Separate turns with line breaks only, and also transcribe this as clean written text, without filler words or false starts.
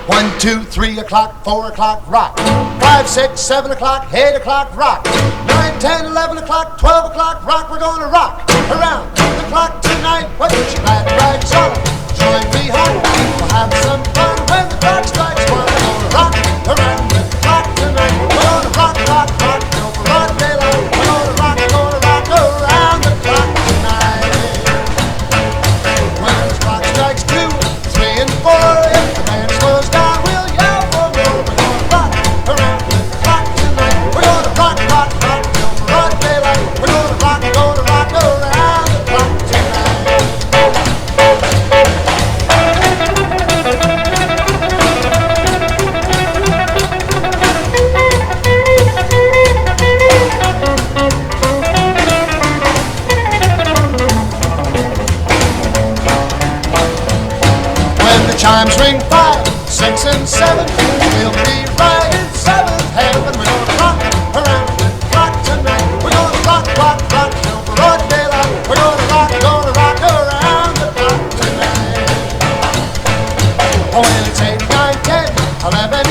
1, 2, 3 o'clock, 4 o'clock, rock. 5, 6, 7 o'clock, 8 o'clock, rock. 9, 10, 11 o'clock, 12 o'clock, rock. We're gonna rock around the clock tonight. Put your glad rags on. Join me, honey. We'll have some fun when the clock strikes 1. We're gonna rock around the clock tonight. We're gonna rock, rock, rock till broad daylight. We're gonna rock around the clock tonight. When the clock strikes 2, 3, and 4, if the band slows down, we'll yell for more. We're gonna rock around the clock tonight. We're gonna rock, rock, rock till broad daylight. We're gonna rock around the clock tonight. When the chimes ring 5, 6, and 7, we'll be right in 7th heaven. We're gonna rock around the clock tonight. We're gonna rock, rock, rock till broad daylight. We're gonna rock around the clock tonight. Oh, when it's 8, 9, 10, 11,